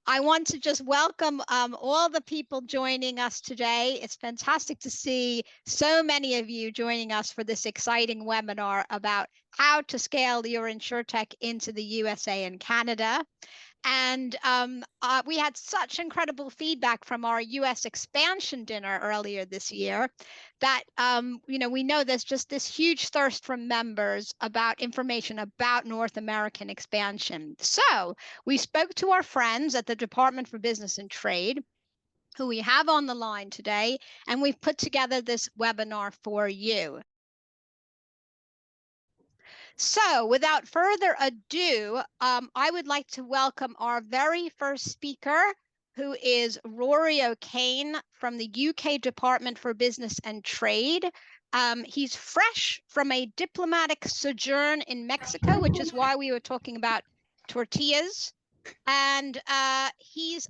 I want to just welcome all the people joining us today. It's fantastic to see so many of you joining us for this exciting webinar about how to scale your insurtech into the USA and Canada. And we had such incredible feedback from our US expansion dinner earlier this year that, we know there's just this huge thirst from members about information about North American expansion. So we spoke to our friends at the Department for Business and Trade, who we have on the line today, and we've put together this webinar for you. So without further ado, I would like to welcome our very first speaker, who is Rory O'Kane from the UK Department for Business and Trade. He's fresh from a diplomatic sojourn in Mexico, which is why we were talking about tortillas. And he's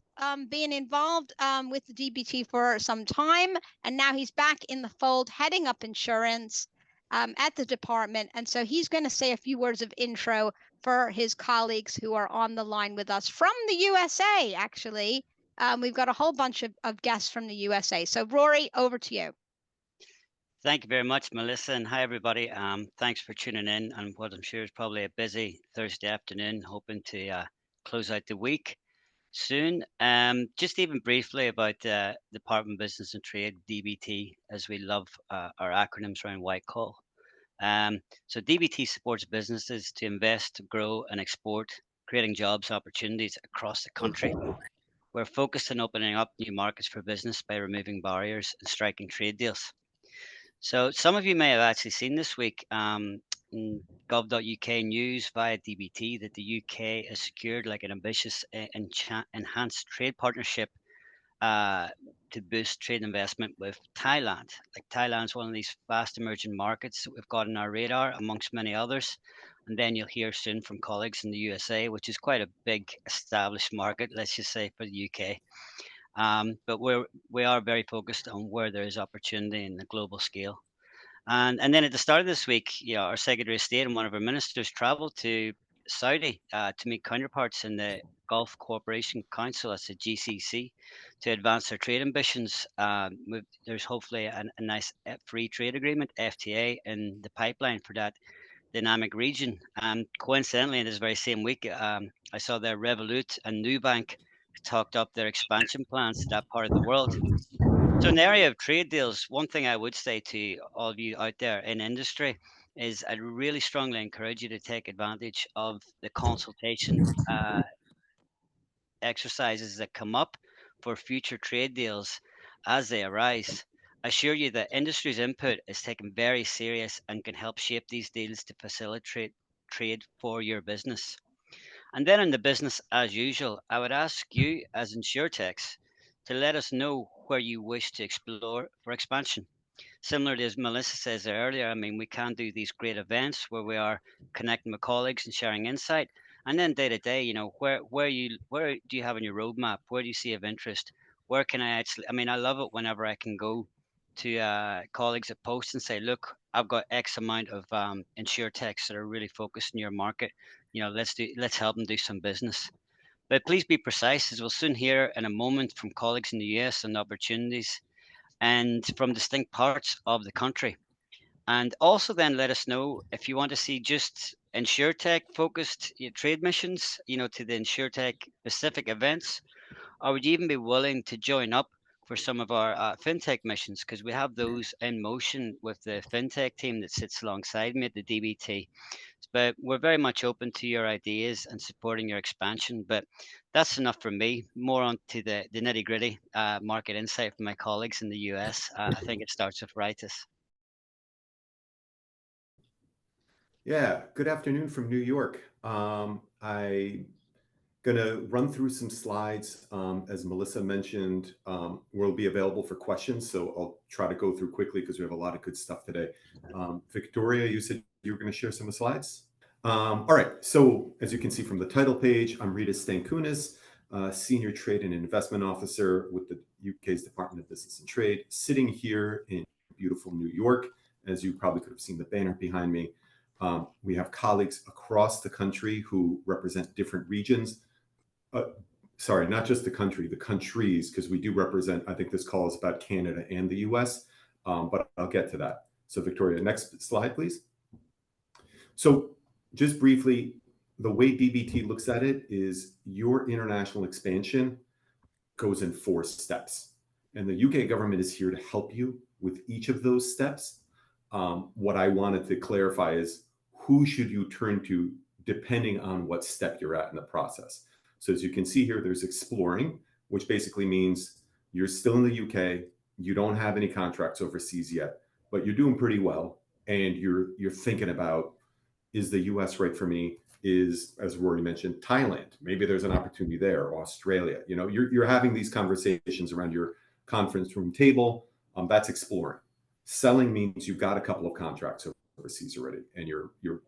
been involved with the DBT for some time, and now he's back in the fold, heading up insurance at the department. And so he's going to say a few words of intro for his colleagues who are on the line with us from the USA, actually. We've got a whole bunch of guests from the USA. So Rory, over to you. Thank you very much, Melissa, and hi everybody. Thanks for tuning in on what I'm sure is probably a busy Thursday afternoon, hoping to close out the week soon. Just even briefly about Department of Business and Trade, DBT, as we love our acronyms around white call. So DBT supports businesses to invest, grow, and export, creating jobs opportunities across the country. We're focused on opening up new markets for business by removing barriers and striking trade deals. So some of you may have actually seen this week in gov.uk news via DBT that the UK has secured like an ambitious enhanced trade partnership to boost trade investment with Thailand. Like Thailand's one of these fast emerging markets that we've got on our radar amongst many others. And then you'll hear soon from colleagues in the USA, which is quite a big established market, let's just say, for the UK. But we are very focused on where there is opportunity in the global scale. And then at the start of this week, our Secretary of State and one of our ministers traveled to Saudi to meet counterparts in the Gulf Cooperation Council, that's the GCC, to advance their trade ambitions. There's hopefully a nice free trade agreement, FTA, in the pipeline for that dynamic region. And coincidentally, in this very same week, I saw that Revolut and Nubank talked up their expansion plans to that part of the world. So in the area of trade deals, one thing I would say to all of you out there in industry is I'd really strongly encourage you to take advantage of the consultation exercises that come up for future trade deals as they arise. I assure you that industry's input is taken very serious and can help shape these deals to facilitate trade for your business. And then in the business as usual, I would ask you as insurtechs to let us know where you wish to explore for expansion. Similarly, as Melissa says earlier, I mean, we can do these great events where we are connecting with colleagues and sharing insight. And then day to day, where do you have on your roadmap? Where do you see of interest? Where can I actually? I mean, I love it whenever I can go to colleagues at Post and say, look, I've got X amount of insurtechs that are really focused in your market. Let's help them do some business. But please be precise, as we'll soon hear in a moment from colleagues in the US on opportunities and from distinct parts of the country. And also then let us know if you want to see just insurtech focused trade missions, to the insurtech specific events, or would you even be willing to join up for some of our fintech missions? Because we have those in motion with the fintech team that sits alongside me at the DBT. But we're very much open to your ideas and supporting your expansion. But that's enough from me. More on to the nitty gritty market insight from my colleagues in the US. I think it starts with Ritus. Yeah, good afternoon from New York. I going to run through some slides. As Melissa mentioned, we'll be available for questions, so I'll try to go through quickly because we have a lot of good stuff today. Victoria, you said you were going to share some of the slides? All right, so as you can see from the title page, I'm Rita Stankunas, Senior Trade and Investment Officer with the UK's Department of Business and Trade, sitting here in beautiful New York. As you probably could have seen the banner behind me. We have colleagues across the country who represent different regions. sorry, not just the country, the countries, because we do represent, I think this call is about Canada and the US, but I'll get to that. So Victoria, next slide, please. So just briefly, the way DBT looks at it is your international expansion goes in 4 steps. And the UK government is here to help you with each of those steps. What I wanted to clarify is who should you turn to depending on what step you're at in the process. So as you can see here, there's exploring, which basically means you're still in the UK, you don't have any contracts overseas yet, but you're doing pretty well. And you're thinking about, is the US right for me? Is, as Rory mentioned, Thailand. Maybe there's an opportunity there, or Australia. You know, you're having these conversations around your conference room table. That's exploring. Selling means you've got a couple of contracts overseas already, and your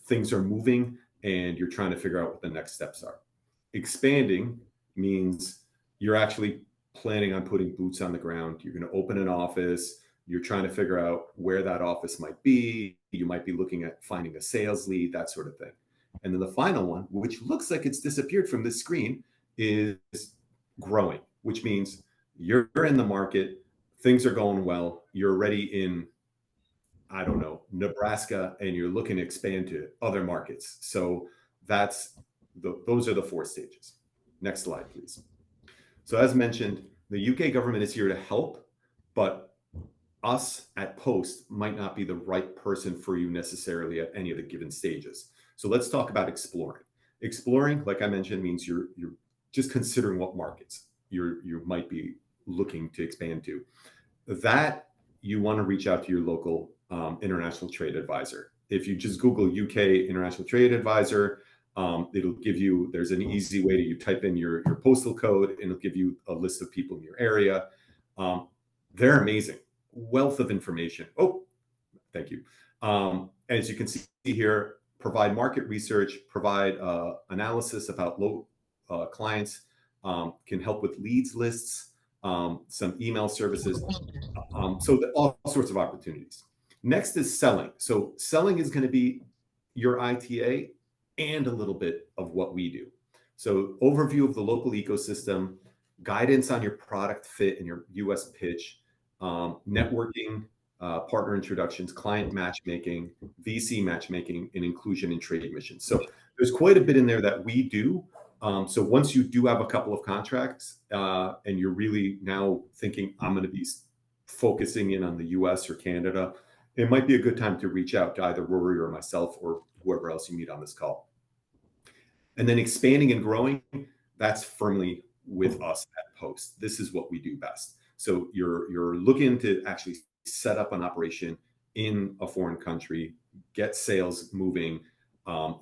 things are moving, and you're trying to figure out what the next steps are. Expanding means you're actually planning on putting boots on the ground. You're going to open an office. You're trying to figure out where that office might be. You might be looking at finding a sales lead, that sort of thing. And then the final one, which looks like it's disappeared from this screen, is growing, which means you're in the market, things are going well, you're already in, I don't know, Nebraska, and you're looking to expand to other markets. So those are the 4 stages. Next slide, please. So as mentioned, the UK government is here to help, but us at Post might not be the right person for you necessarily at any of the given stages. So let's talk about exploring. Exploring, like I mentioned, means you're just considering what markets you might be looking to expand to. That you want to reach out to your local international trade advisor. If you just Google UK International Trade Advisor, it'll give you, there's an easy way to, you type in your postal code and it'll give you a list of people in your area. They're amazing. Wealth of information. Oh, thank you. As you can see here, provide market research, provide analysis about clients, can help with leads lists, some email services. So all sorts of opportunities. Next is selling. So selling is going to be your ITA and a little bit of what we do. So overview of the local ecosystem, guidance on your product fit and your US pitch, networking, partner introductions, client matchmaking, VC matchmaking, and inclusion in trade missions. So there's quite a bit in there that we do. So once you do have a couple of contracts and you're really now thinking, I'm going to be focusing in on the US or Canada, it might be a good time to reach out to either Rory or myself or whoever else you meet on this call. And then expanding and growing, that's firmly with us at Post. This is what we do best. So you're looking to actually set up an operation in a foreign country, get sales moving,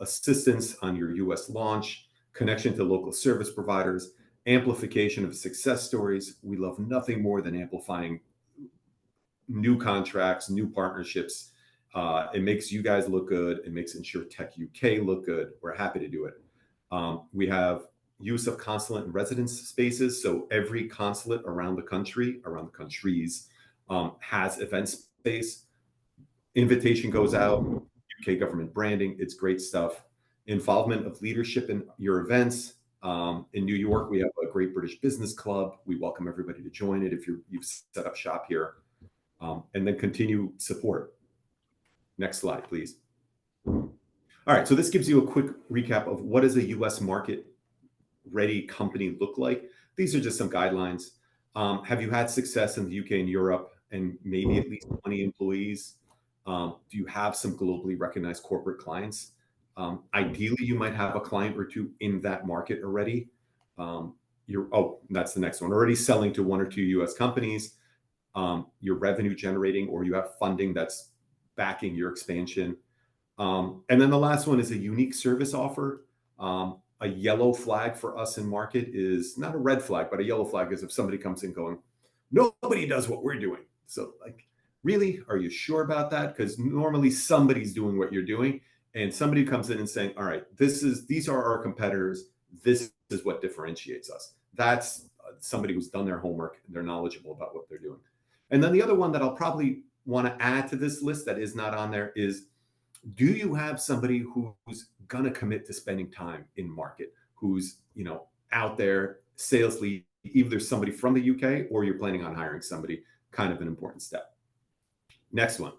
assistance on your US launch, connection to local service providers, amplification of success stories. We love nothing more than amplifying new contracts, new partnerships. It makes you guys look good. It makes Insurtech UK look good. We're happy to do it. We have use of consulate and residence spaces. So every consulate around the country, around the countries, has event space. Invitation goes out, UK government branding. It's great stuff. Involvement of leadership in your events. In New York, we have a great British business club. We welcome everybody to join it if you've set up shop here. And then continue support. Next slide, please. All right, so this gives you a quick recap of what does a US market ready company look like. These are just some guidelines. Have you had success in the UK and Europe and maybe at least 20 employees? Do you have some globally recognized corporate clients? Ideally, you might have a client or two in that market already. That's the next one. Already selling to 1 or 2 US companies. You're revenue generating, or you have funding that's backing your expansion. And then the last one is a unique service offer. A yellow flag for us in market is not a red flag, but a yellow flag is if somebody comes in going, nobody does what we're doing. So like, really, are you sure about that? Because normally somebody's doing what you're doing, and somebody comes in and saying, all right, these are our competitors. This is what differentiates us. That's somebody who's done their homework and they're knowledgeable about what they're doing. And then the other one that I'll probably want to add to this list that is not on there is, do you have somebody who's going to commit to spending time in market, who's, out there, sales lead, either somebody from the UK or you're planning on hiring somebody, kind of an important step. Next one.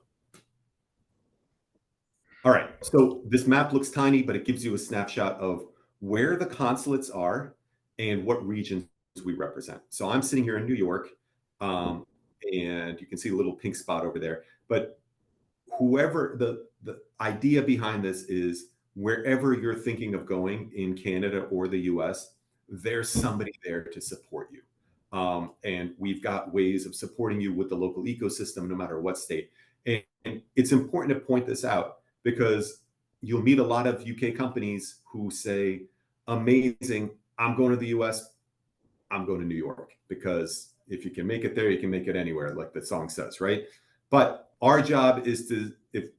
All right, so this map looks tiny, but it gives you a snapshot of where the consulates are and what regions we represent. So I'm sitting here in New York, and you can see a little pink spot over there. But whoever, the idea behind this is wherever you're thinking of going in Canada or the US, there's somebody there to support you. And we've got ways of supporting you with the local ecosystem, no matter what state. And it's important to point this out because you'll meet a lot of UK companies who say, amazing, I'm going to the US, I'm going to New York, because if you can make it there, you can make it anywhere, like the song says, right? But our job is to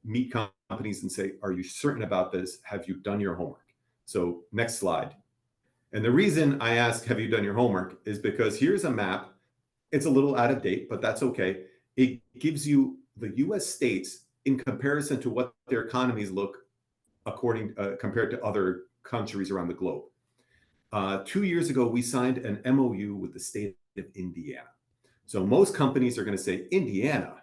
meet companies and say, are you certain about this? Have you done your homework? So next slide. And the reason I ask, have you done your homework, is because here's a map. It's a little out of date, but that's okay. It gives you the US states in comparison to what their economies look compared to other countries around the globe. 2 years ago, we signed an MOU with the state of Indiana. So most companies are going to say, Indiana.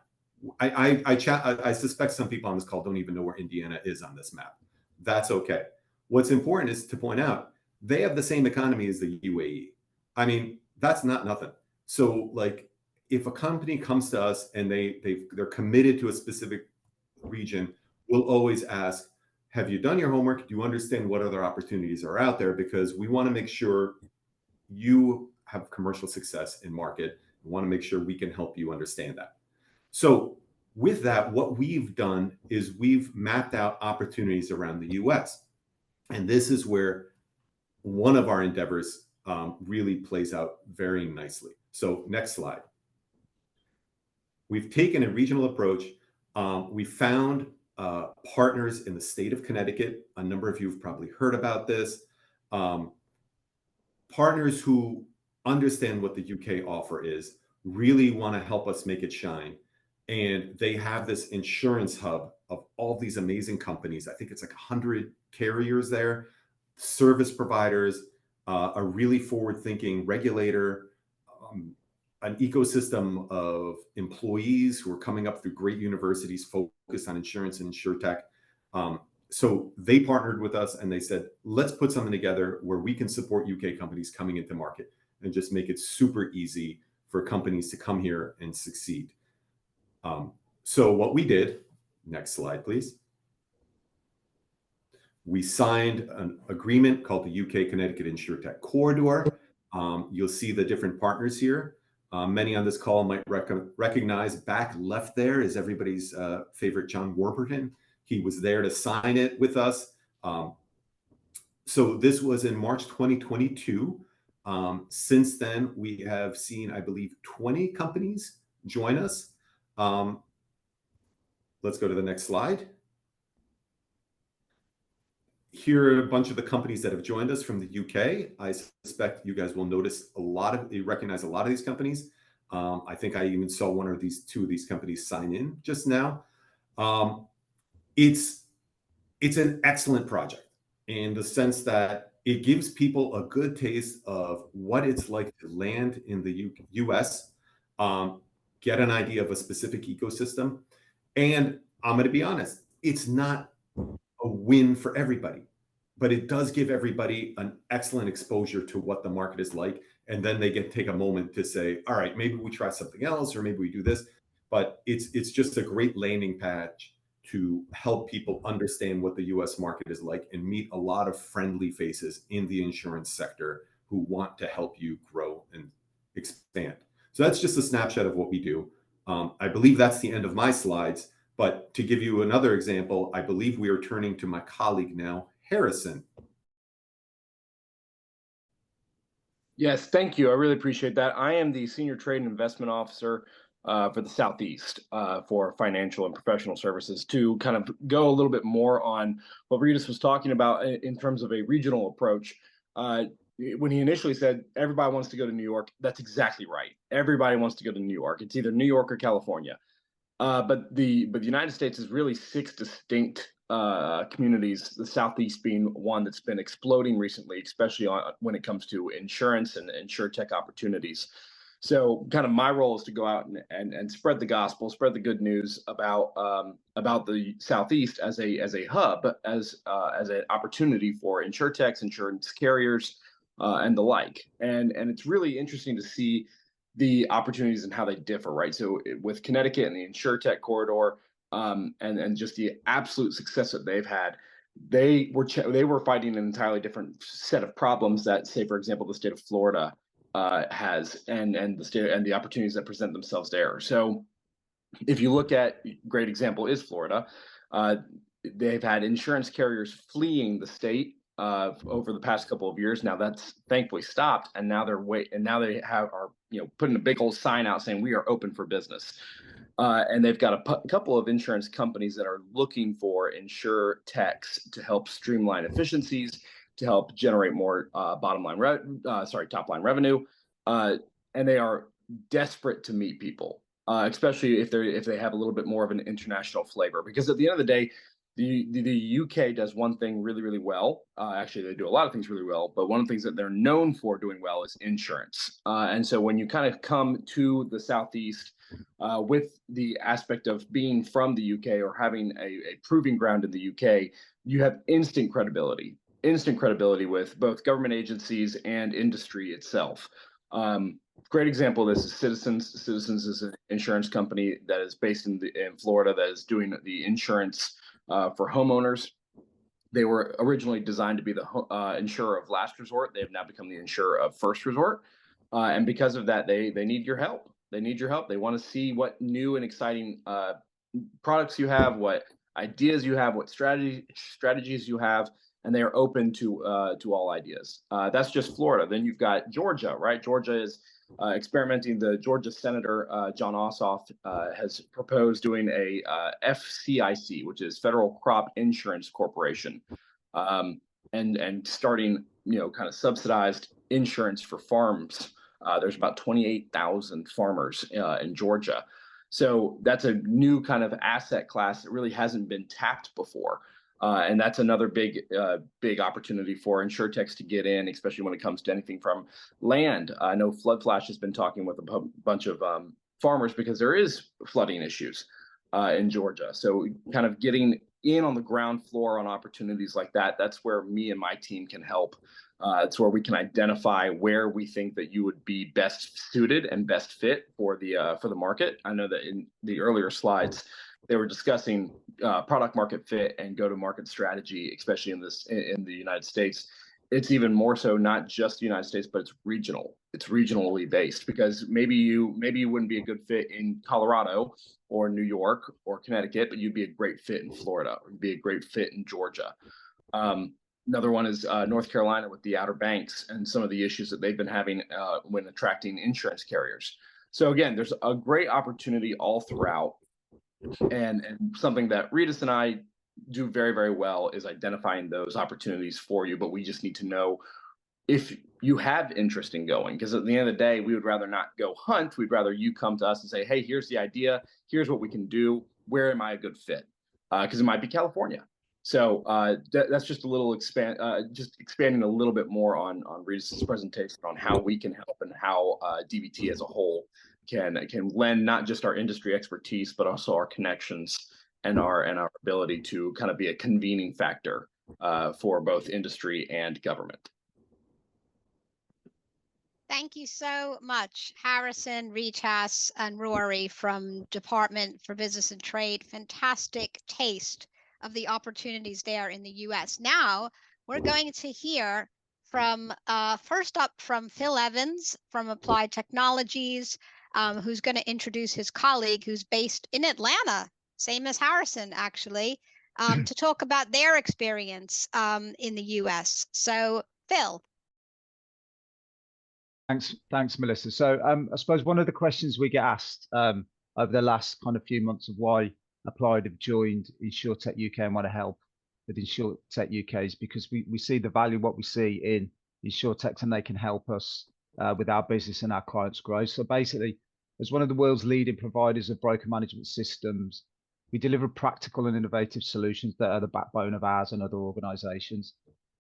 I suspect some people on this call don't even know where Indiana is on this map. That's okay. What's important is to point out, they have the same economy as the UAE. I mean, that's not nothing. So like, if a company comes to us and they're committed to a specific region, we'll always ask, have you done your homework? Do you understand what other opportunities are out there? Because we want to make sure you have commercial success in market. We want to make sure we can help you understand that. So with that, what we've done is we've mapped out opportunities around the US. And this is where one of our endeavors really plays out very nicely. So next slide. We've taken a regional approach. We found partners in the state of Connecticut. A number of you have probably heard about this. Partners who understand what the UK offer is, really want to help us make it shine. And they have this insurance hub of all these amazing companies. I think it's like 100 carriers there, service providers, a really forward-thinking regulator, an ecosystem of employees who are coming up through great universities focused on insurance and insurtech. So they partnered with us and they said, let's put something together where we can support UK companies coming into market and just make it super easy for companies to come here and succeed. So what we did, next slide, please. We signed an agreement called the UK Connecticut Insurtech Corridor. You'll see the different partners here. Many on this call might recognize back left there is everybody's favorite John Warburton. He was there to sign it with us. So this was in March 2022. Since then, we have seen, I believe, 20 companies join us. Let's go to the next slide. Here are a bunch of the companies that have joined us from the UK. I suspect you guys will notice you recognize a lot of these companies. I think I even saw two of these companies sign in just now. It's an excellent project in the sense that it gives people a good taste of what it's like to land in the US, get an idea of a specific ecosystem. And I'm going to be honest, it's not a win for everybody, but it does give everybody an excellent exposure to what the market is like. And then they get take a moment to say, all right, maybe we try something else, or maybe we do this. But it's just a great landing pad to help people understand what the US market is like and meet a lot of friendly faces in the insurance sector who want to help you grow and expand. So that's just a snapshot of what we do. I believe that's the end of my slides. But to give you another example, I believe we are turning to my colleague now, Harrison. Yes, thank you. I really appreciate that. I am the Senior Trade and Investment Officer for the Southeast for financial and professional services, to kind of go a little bit more on what Regis was talking about in terms of a regional approach. When he initially said everybody wants to go to New York, that's exactly right. Everybody wants to go to New York. It's either New York or California. But the United States is really 6 distinct communities, the Southeast being one that's been exploding recently, especially when it comes to insurance and insurtech opportunities. So kind of my role is to go out and spread the gospel, spread the good news about the Southeast as a hub, as an opportunity for insurtechs, insurance carriers, and the like. And it's really interesting to see the opportunities and how they differ, right? So with Connecticut and the insurtech corridor, and just the absolute success that they've had, they were fighting an entirely different set of problems that, say, for example, the state of Florida has, and the state and the opportunities that present themselves there. So if you look at, great example is Florida. They've had insurance carriers fleeing the state over the past couple of years. Now that's thankfully stopped, and now they are putting a big old sign out saying we are open for business. And they've got a couple of insurance companies that are looking for insurtechs to help streamline efficiencies, to help generate more top line revenue, and they are desperate to meet people, especially if they have a little bit more of an international flavor. Because at the end of the day, the UK does one thing really, really well. Actually, they do a lot of things really well, but one of the things that they're known for doing well is insurance. And so when you kind of come to the Southeast with the aspect of being from the UK or having a proving ground in the UK, you have instant credibility with both government agencies and industry itself. Great example of this is Citizens. Citizens is an insurance company that is based in Florida that is doing the insurance for homeowners. They were originally designed to be the insurer of last resort. They have now become the insurer of first resort. And because of that, they need your help. They need your help. They want to see what new and exciting products you have, what ideas you have, what strategies you have, and they are open to all ideas. That's just Florida. Then you've got Georgia, right? Georgia is experimenting. The Georgia Senator John Ossoff has proposed doing a FCIC, which is Federal Crop Insurance Corporation, and starting kind of subsidized insurance for farms. There's about 28,000 farmers in Georgia. So that's a new kind of asset class that really hasn't been tapped before. And that's another big opportunity for insurtechs to get in, especially when it comes to anything from land. I know Flood Flash has been talking with a bunch of farmers because there is flooding issues in Georgia. So kind of getting in on the ground floor on opportunities like that, that's where me and my team can help. It's where we can identify where we think that you would be best suited and best fit for the market. I know that in the earlier slides, they were discussing product market fit and go-to-market strategy, especially in the United States. It's even more so not just the United States, but it's regional. It's regionally based, because maybe you wouldn't be a good fit in Colorado or New York or Connecticut, but you'd be a great fit in Florida, or you'd be a great fit in Georgia. Another one is North Carolina with the Outer Banks and some of the issues that they've been having when attracting insurance carriers. So again, there's a great opportunity all throughout. And something that Ritas and I do very, very well is identifying those opportunities for you. But we just need to know if you have interest in going, because at the end of the day, we would rather not go hunt. We'd rather you come to us and say, hey, here's the idea. Here's what we can do. Where am I a good fit? Because it might be California. So that's just a little expanding a little bit more on Ritas' presentation on how we can help and how DVT as a whole can lend not just our industry expertise, but also our connections and our ability to kind of be a convening factor for both industry and government. Thank you so much, Harrison, Ritas, and Rory from Department for Business and Trade. Fantastic taste of the opportunities there in the US. Now we're going to hear from first up from Phil Evans from Applied Technologies, who's going to introduce his colleague who's based in Atlanta, same as Harrison actually, to talk about their experience in the US. So Phil. Thanks, Melissa. So I suppose one of the questions we get asked over the last kind of few months of why Applied have joined Insurtech UK and want to help with Insurtech UK is because we see the value, what we see in Insurtechs, and they can help us with our business and our clients' growth. So basically, as one of the world's leading providers of broker management systems, We deliver practical and innovative solutions that are the backbone of ours and other organizations.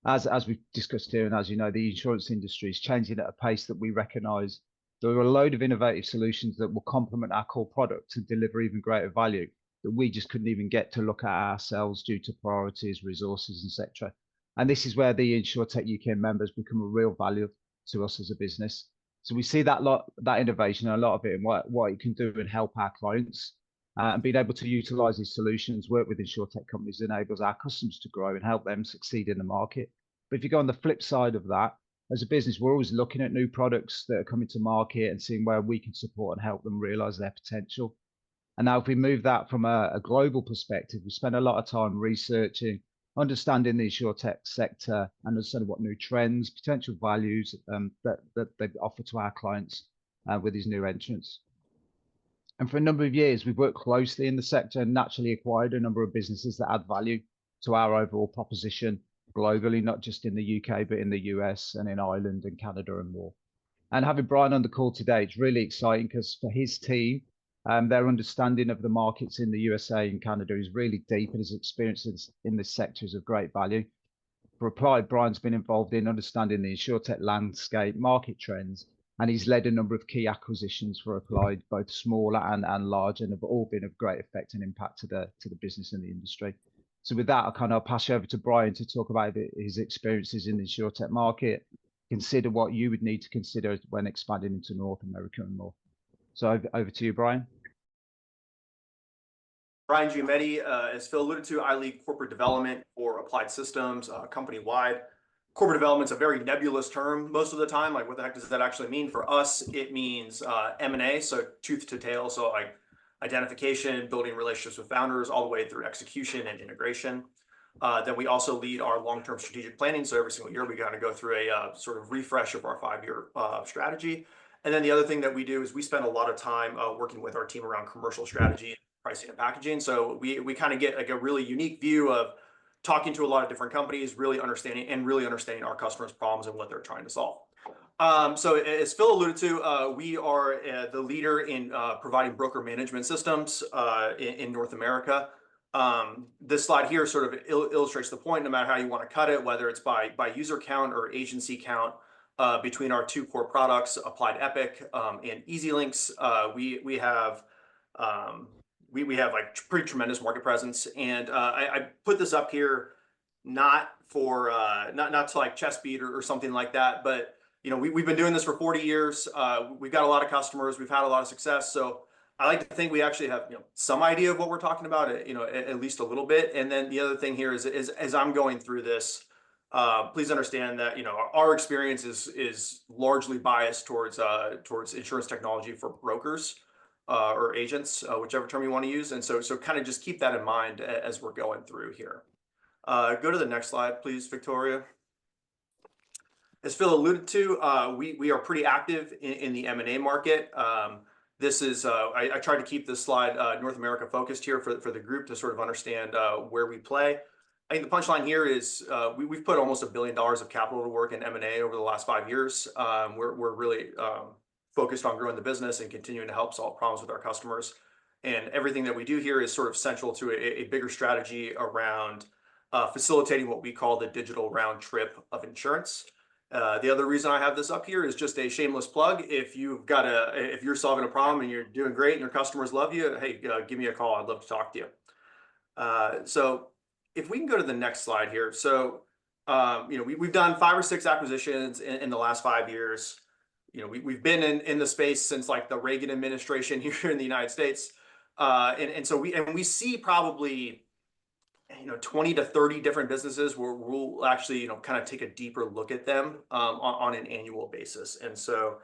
As we've discussed here, and as you know, the insurance industry is changing at a pace that we recognize. There are a load of innovative solutions that will complement our core product and deliver even greater value that we just couldn't even get to look at ourselves due to priorities, resources, etc. And this is where the Insurtech UK members become a real value to us as a business. So we see that innovation and a lot of it in what it can do and help our clients. And being able to utilize these solutions, work with insurtech companies enables our customers to grow and help them succeed in the market. But if you go on the flip side of that, as a business, we're always looking at new products that are coming to market and seeing where we can support and help them realize their potential. And now if we move that from a global perspective, we spend a lot of time researching, understanding the insurtech sector and understanding what new trends, potential values that they offer to our clients with these new entrants. And for a number of years, we've worked closely in the sector and naturally acquired a number of businesses that add value to our overall proposition globally, not just in the UK, but in the US and in Ireland and Canada and more. And having Brian on the call today, it's really exciting because for his team, their understanding of the markets in the USA and Canada is really deep, and his experiences in this sector is of great value. For Applied, Brian's been involved in understanding the insurtech landscape, market trends, and he's led a number of key acquisitions for Applied, both smaller and large, and have all been of great effect and impact to the business and the industry. So with that, I'll pass you over to Brian to talk about his experiences in the insurtech market, consider what you would need to consider when expanding into North America and more. So over to you, Brian. Brian Giametti, as Phil alluded to, I lead corporate development for Applied Systems company-wide. Corporate development is a very nebulous term most of the time. Like, what the heck does that actually mean? For us, it means M&A, so tooth to tail, so like identification, building relationships with founders, all the way through execution and integration. Then we also lead our long-term strategic planning. So every single year we got to go through a sort of refresh of our 5-year strategy. And then the other thing that we do is we spend a lot of time working with our team around commercial strategy, pricing and packaging. So we kind of get like a really unique view of talking to a lot of different companies, really understanding our customers' problems and what they're trying to solve. So as Phil alluded to, we are the leader in providing broker management systems in North America. This slide here sort of illustrates the point, no matter how you want to cut it, whether it's by user count or agency count, between our two core products, Applied Epic and EasyLinks, we have like pretty tremendous market presence. And I put this up here not for not to like chest beat or something like that, but you know, we've been doing this for 40 years. We've got a lot of customers. We've had a lot of success. So I like to think we actually have, you know, some idea of what we're talking about, you know, at least a little bit. And then the other thing here is as I'm going through this, please understand that, you know, our experience is largely biased towards insurance technology for brokers or agents, whichever term you want to use. And so kind of just keep that in mind as we're going through here. Go to the next slide, please, Victoria. As Phil alluded to, we are pretty active in the M&A market. This is, I tried to keep this slide North America focused here for the group to sort of understand where we play. I think the punchline here is we've put almost $1 billion of capital to work in M&A over the last 5 years. We're really focused on growing the business and continuing to help solve problems with our customers. And everything that we do here is sort of central to a bigger strategy around facilitating what we call the digital round trip of insurance. The other reason I have this up here is just a shameless plug. If you're solving a problem and you're doing great and your customers love you, hey, give me a call. I'd love to talk to you. So if we can go to the next slide here. So, you know, we've done 5 or 6 acquisitions in the last 5 years. You know, we've been in the space since like the Reagan administration here in the United States. And so we see probably, you know, 20 to 30 different businesses where we'll actually, you know, kind of take a deeper look at them on an annual basis. And so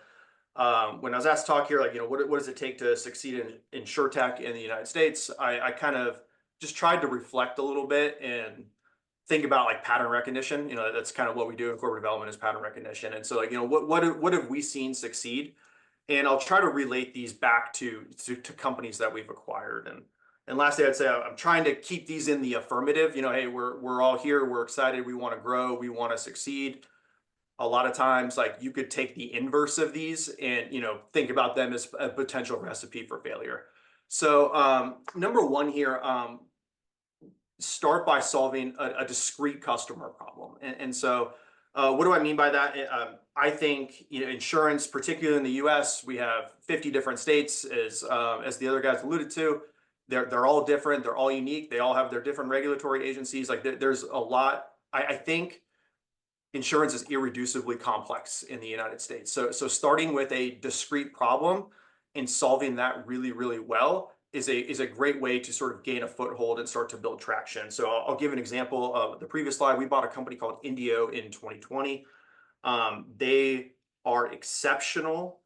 when I was asked to talk here, like, you know, what does it take to succeed in insurtech in the United States? I kind of just tried to reflect a little bit and think about like pattern recognition. You know, that's kind of what we do in corporate development is pattern recognition. And so, like, you know, what have we seen succeed? And I'll try to relate these back to companies that we've acquired. And lastly, I'd say I'm trying to keep these in the affirmative. You know, hey, we're all here. We're excited. We want to grow. We want to succeed. A lot of times, like, you could take the inverse of these and, you know, think about them as a potential recipe for failure. So number one here, start by solving a discrete customer problem. And so what do I mean by that? I think, insurance, particularly in the US, we have 50 different states, as the other guys alluded to. They're all different. They're all unique. They all have their different regulatory agencies. Like there's a lot. I think insurance is irreducibly complex in the United States. So starting with a discrete problem and solving that really, really well is a great way to sort of gain a foothold and start to build traction. So I'll give an example of the previous slide. We bought a company called Indio in 2020. They are exceptional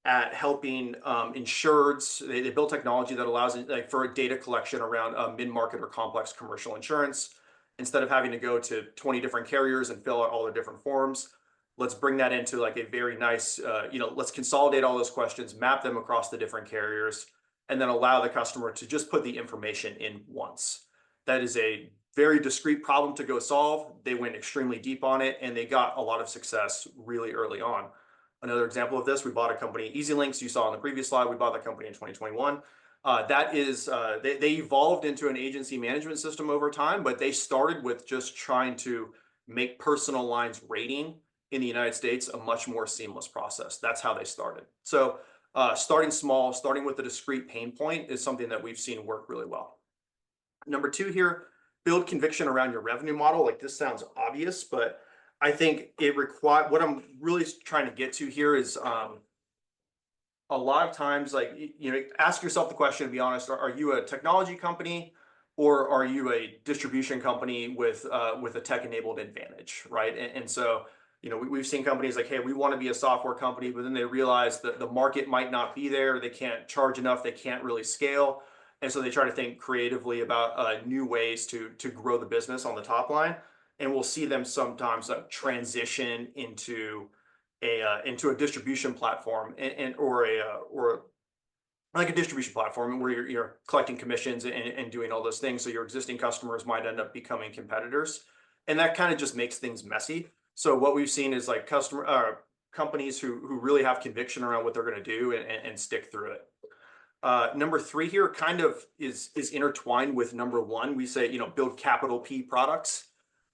at helping insureds. They build technology that allows for data collection around mid-market or complex commercial insurance. Instead of having to go to 20 different carriers and fill out all the different forms, let's bring that into like a very nice, let's consolidate all those questions, map them across the different carriers, and then allow the customer to just put the information in once. That is a very discrete problem to go solve. They went extremely deep on it, and they got a lot of success really early on. Another example of this, we bought a company, EasyLinks, you saw on the previous slide. We bought that company in 2021. They evolved into an agency management system over time, but they started with just trying to make personal lines rating in the United States a much more seamless process. That's how they started. So starting small, starting with a discrete pain point is something that we've seen work really well. Number two here, build conviction around your revenue model. Like this sounds obvious, but I think it requires, what I'm really trying to get to here is a lot of times, like, ask yourself the question, to be honest, are you a technology company or are you a distribution company with a tech-enabled advantage, right? And so, we've seen companies like, hey, we want to be a software company, but then they realize that the market might not be there. They can't charge enough. They can't really scale. And so they try to think creatively about new ways to grow the business on the top line. And we'll see them sometimes transition into a distribution platform or like a distribution platform where you're collecting commissions and doing all those things. So your existing customers might end up becoming competitors, and that kind of just makes things messy. So what we've seen is like companies who really have conviction around what they're going to do and stick through it. Number three here kind of is intertwined with number one. We say, build capital P products.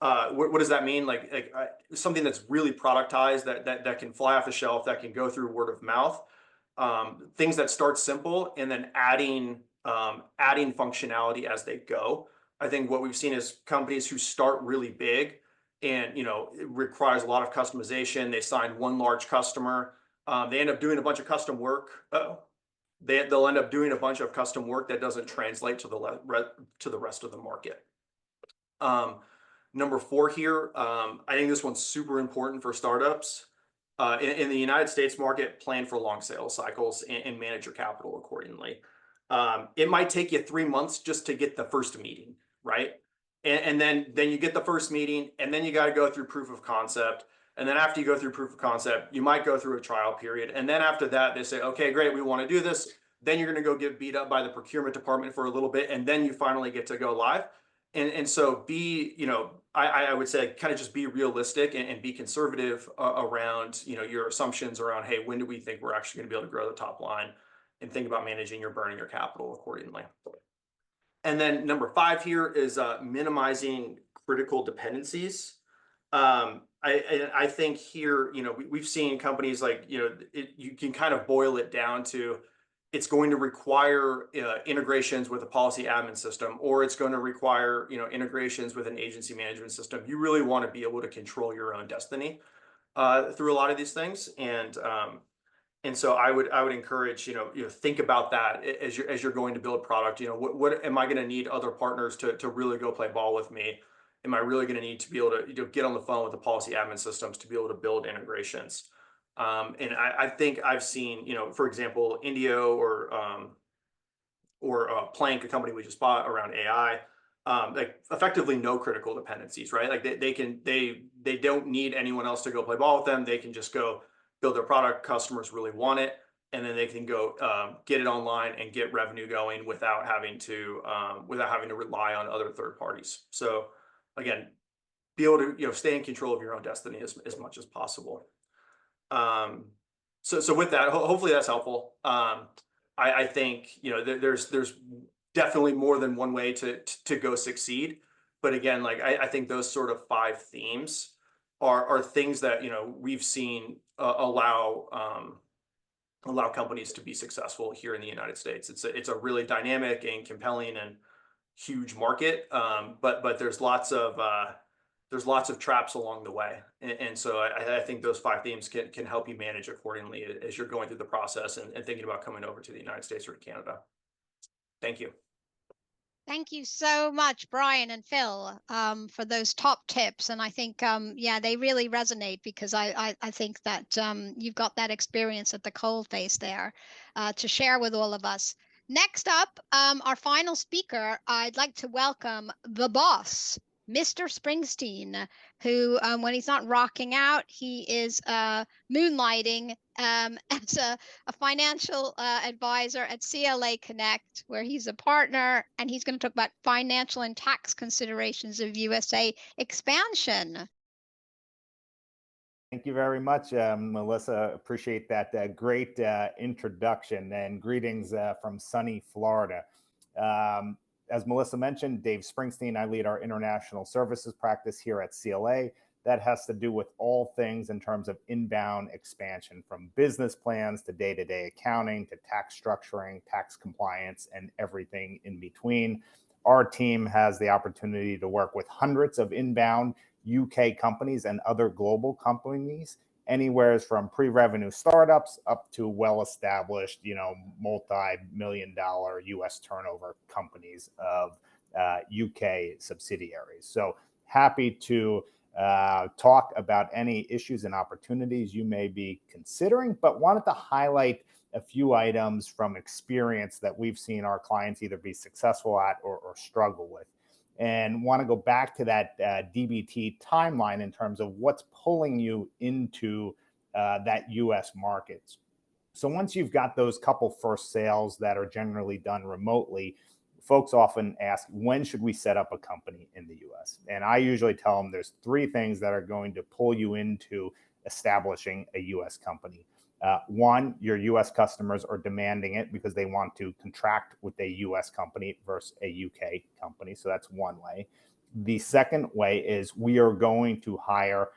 What does that mean? Like something that's really productized, that can fly off the shelf, that can go through word of mouth. Things that start simple and then adding functionality as they go. I think what we've seen is companies who start really big and it requires a lot of customization. They sign one large customer. They end up doing a bunch of custom work. They'll end up doing a bunch of custom work that doesn't translate to the rest of the market. Number four here, I think this one's super important for startups. In the United States market, plan for long sales cycles and manage your capital accordingly. It might take you 3 months just to get the first meeting, right? And then you get the first meeting, and then you got to go through proof of concept. And then after you go through proof of concept, you might go through a trial period. And then after that, they say, okay, great, we want to do this. Then you're going to go get beat up by the procurement department for a little bit, and then you finally get to go live. And so I would say kind of just be realistic and be conservative around, your assumptions around, hey, when do we think we're actually going to be able to grow the top line, and think about managing your burning your capital accordingly. And then number five here is minimizing critical dependencies. I think here, we've seen companies like, you can kind of boil it down to, it's going to require integrations with a policy admin system, or it's going to require, integrations with an agency management system. You really want to be able to control your own destiny through a lot of these things. And so I would encourage, think about that as you're going to build product. What am I going to need other partners to really go play ball with me? Am I really going to need to be able to get on the phone with the policy admin systems to be able to build integrations? And I think I've seen, for example, Indio or Plank, a company we just bought around AI, like effectively no critical dependencies, right? Like they don't need anyone else to go play ball with them. They can just go build their product. Customers really want it, and then they can go get it online and get revenue going without having to rely on other third parties. So again, be able to stay in control of your own destiny as much as possible. So with that, hopefully that's helpful. I think, you know, there's definitely more than one way to go succeed. But again, like I think those sort of 5 themes are things that, you know, we've seen allow companies to be successful here in the United States. It's a really dynamic and compelling and huge market, but there's lots of traps along the way, and so I think those 5 themes can help you manage accordingly as you're going through the process and thinking about coming over to the United States or to Canada. Thank you. Thank you so much, Brian and Phil, for those top tips. And I think, yeah, they really resonate because I think that you've got that experience at the coalface there to share with all of us. Next up, our final speaker, I'd like to welcome the boss, Mr. Springsteen, who, when he's not rocking out, he is moonlighting as a financial advisor at CLA Connect, where he's a partner, and he's going to talk about financial and tax considerations of USA expansion. Thank you very much, Melissa. Appreciate that great introduction, and greetings from sunny Florida. As Melissa mentioned, Dave Springsteen, I lead our international services practice here at CLA. That has to do with all things in terms of inbound expansion, from business plans to day-to-day accounting to tax structuring, tax compliance, and everything in between. Our team has the opportunity to work with hundreds of inbound UK companies and other global companies, anywhere from pre-revenue startups up to well-established, you know, multi-million-dollar US turnover companies of UK subsidiaries. So happy to talk about any issues and opportunities you may be considering, but wanted to highlight a few items from experience that we've seen our clients either be successful at or struggle with. And want to go back to that DBT timeline in terms of what's pulling you into that US market. So once you've got those couple first sales that are generally done remotely, folks often ask, when should we set up a company in the US? And I usually tell them there's 3 things that are going to pull you into establishing a US company. One, your US customers are demanding it because they want to contract with a US company versus a UK company. So that's one way. The second way is we are going to hire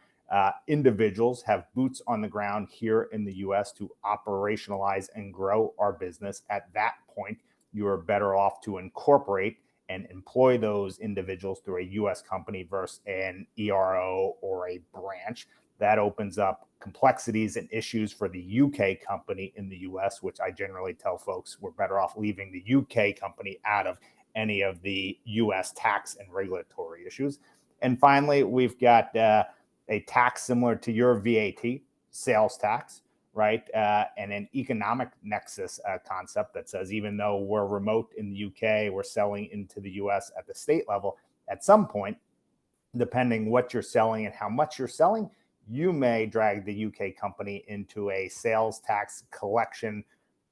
individuals, have boots on the ground here in the US to operationalize and grow our business. At that point, you are better off to incorporate and employ those individuals through a US company versus an ERO or a branch. That opens up complexities and issues for the UK company in the US, which I generally tell folks we're better off leaving the UK company out of any of the US tax and regulatory issues. And finally, we've got a tax similar to your VAT, sales tax, right? And an economic nexus concept that says even though we're remote in the UK, we're selling into the US at the state level, at some point, depending what you're selling and how much you're selling, you may drag the UK company into a sales tax collection,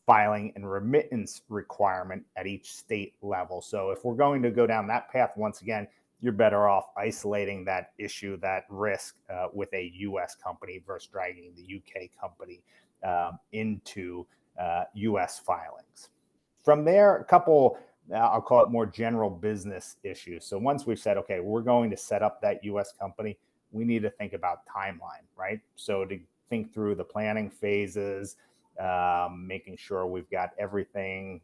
filing, and remittance requirement at each state level. So if we're going to go down that path, once again, you're better off isolating that issue, that risk with a US company versus dragging the UK company into US filings. From there, a couple, I'll call it more general business issues. So once we've said, okay, we're going to set up that US company, we need to think about timeline, right? So to think through the planning phases, making sure we've got everything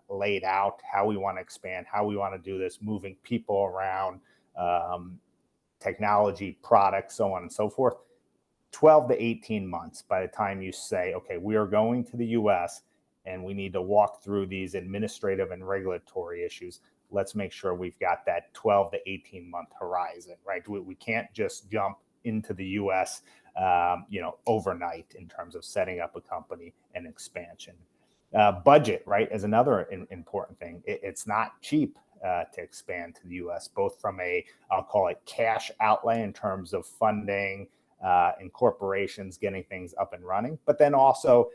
laid out, how we want to expand, how we want to do this, moving people around, technology, products, so on and so forth. 12 to 18 months by the time you say, okay, we are going to the US and we need to walk through these administrative and regulatory issues. Let's make sure we've got that 12 to 18 month horizon, right? We can't just jump into the US, overnight in terms of setting up a company and expansion. Budget, right, is another important thing. It's not cheap to expand to the US, both from I'll call it cash outlay in terms of funding and corporations getting things up and running, but then also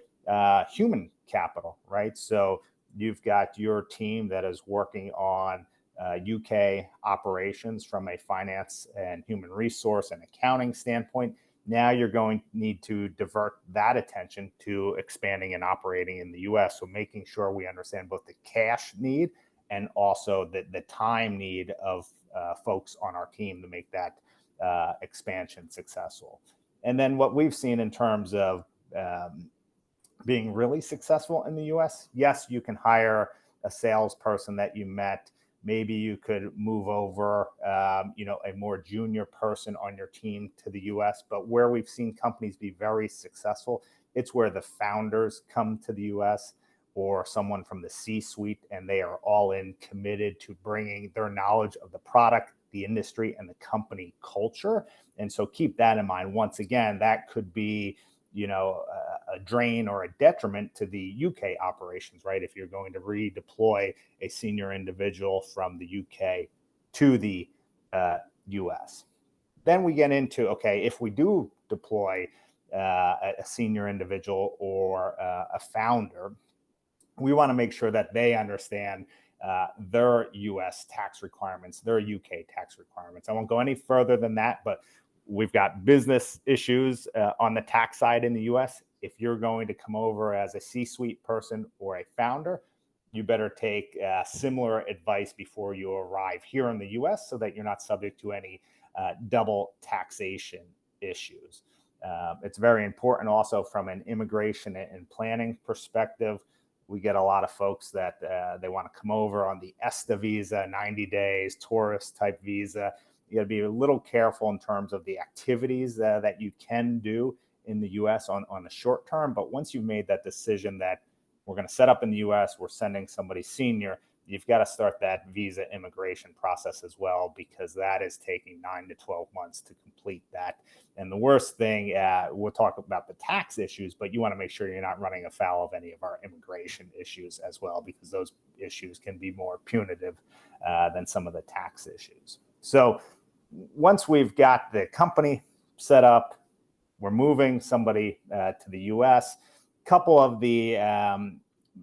human capital, right? So you've got your team that is working on UK operations from a finance and human resource and accounting standpoint. Now you're going to need to divert that attention to expanding and operating in the US. So making sure we understand both the cash need and also the time need of folks on our team to make that expansion successful. And then what we've seen in terms of being really successful in the US, yes, you can hire a salesperson that you met. Maybe you could move over, a more junior person on your team to the US. But where we've seen companies be very successful, it's where the founders come to the US or someone from the C-suite, and they are all in committed to bringing their knowledge of the product, the industry, and the company culture. And so keep that in mind. Once again, that could be a drain or a detriment to the UK operations, right? If you're going to redeploy a senior individual from the UK to the US. Then we get into, okay, if we do deploy a senior individual or a founder, we want to make sure that they understand their US tax requirements, their UK tax requirements. I won't go any further than that, but we've got business issues on the tax side in the US. If you're going to come over as a C-suite person or a founder, you better take similar advice before you arrive here in the US so that you're not subject to any double taxation issues. It's very important also from an immigration and planning perspective. We get a lot of folks that they want to come over on the ESTA visa, 90 days, tourist type visa. You got to be a little careful in terms of the activities that you can do in the US on the short term. But once you've made that decision that we're going to set up in the US, we're sending somebody senior, you've got to start that visa immigration process as well, because that is taking 9 to 12 months to complete that. And the worst thing, we'll talk about the tax issues, but you want to make sure you're not running afoul of any of our immigration issues as well, because those issues can be more punitive than some of the tax issues. So once we've got the company set up, we're moving somebody to the US. Couple of the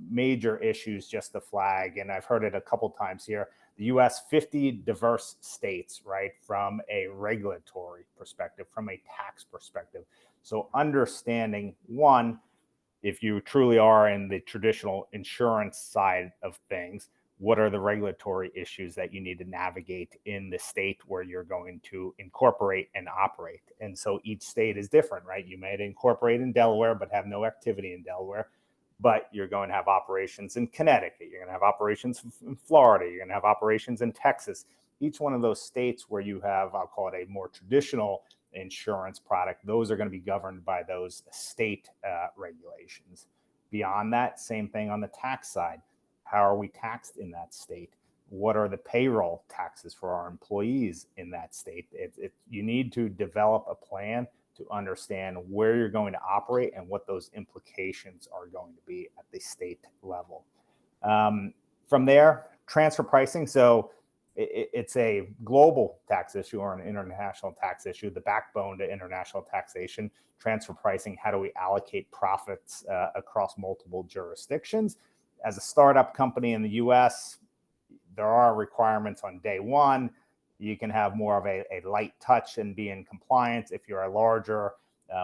major issues just to flag, and I've heard it a couple times here, the US, 50 diverse states, right, from a regulatory perspective, from a tax perspective. So understanding, one, if you truly are in the traditional insurance side of things, what are the regulatory issues that you need to navigate in the state where you're going to incorporate and operate? And so each state is different, right? You may incorporate in Delaware, but have no activity in Delaware, but you're going to have operations in Connecticut. You're going to have operations in Florida. You're going to have operations in Texas. Each one of those states where you have, I'll call it a more traditional insurance product, those are going to be governed by those state regulations. Beyond that, same thing on the tax side. How are we taxed in that state? What are the payroll taxes for our employees in that state? You need to develop a plan to understand where you're going to operate and what those implications are going to be at the state level. From there, transfer pricing. So it's a global tax issue or an international tax issue, the backbone to international taxation. Transfer pricing, how do we allocate profits across multiple jurisdictions? As a startup company in the US, there are requirements on day one. You can have more of a light touch and be in compliance. If you're a larger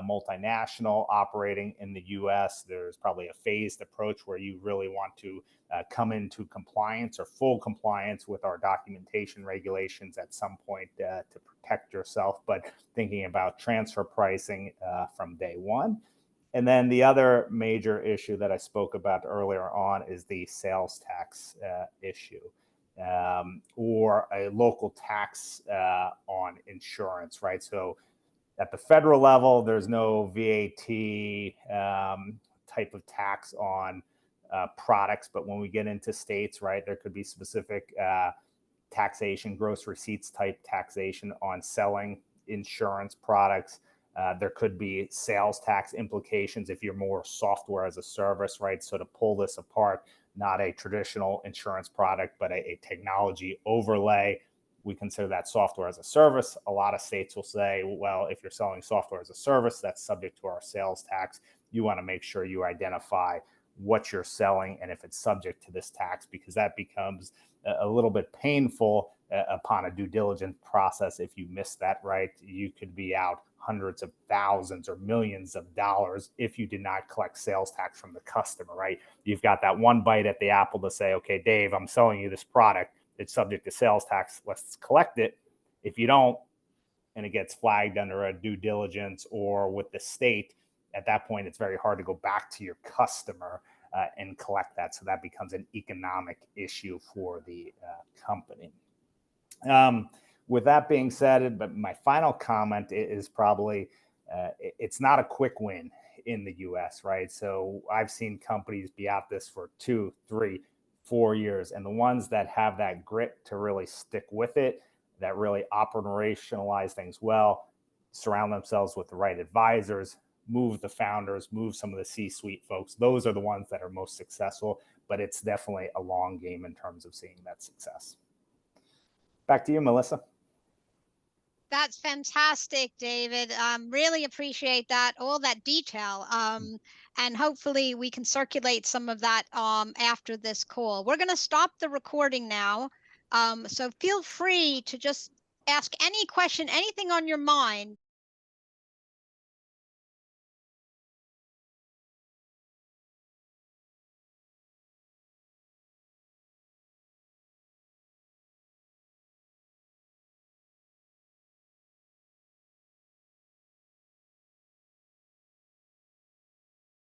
multinational operating in the US, there's probably a phased approach where you really want to come into compliance or full compliance with our documentation regulations at some point to protect yourself, but thinking about transfer pricing from day one. And then the other major issue that I spoke about earlier on is the sales tax issue. Or a local tax on insurance, right? So at the federal level, there's no VAT type of tax on products, but when we get into states, right, there could be specific taxation, gross receipts type taxation on selling insurance products. There could be sales tax implications if you're more software as a service, right? So to pull this apart, not a traditional insurance product, but a technology overlay, we consider that software as a service. A lot of states will say, well, if you're selling software as a service, that's subject to our sales tax. You want to make sure you identify what you're selling and if it's subject to this tax, because that becomes a little bit painful upon a due diligence process. If you miss that, right, you could be out hundreds of thousands or millions of dollars if you did not collect sales tax from the customer, right? You've got that one bite at the apple to say, okay, Dave, I'm selling you this product. It's subject to sales tax. Let's collect it. If you don't, and it gets flagged under a due diligence or with the state, at that point, it's very hard to go back to your customer and collect that. So that becomes an economic issue for the company. With that being said, but my final comment is probably it's not a quick win in the US, right? So I've seen companies be at this for 2, 3, 4 years, and the ones that have that grit to really stick with it, that really operationalize things well, surround themselves with the right advisors, move the founders, move some of the C-suite folks. Those are the ones that are most successful, but it's definitely a long game in terms of seeing that success. Back to you, Melissa. That's fantastic, David. Really appreciate that, all that detail. And hopefully we can circulate some of that after this call. We're going to stop the recording now. So feel free to just ask any question, anything on your mind.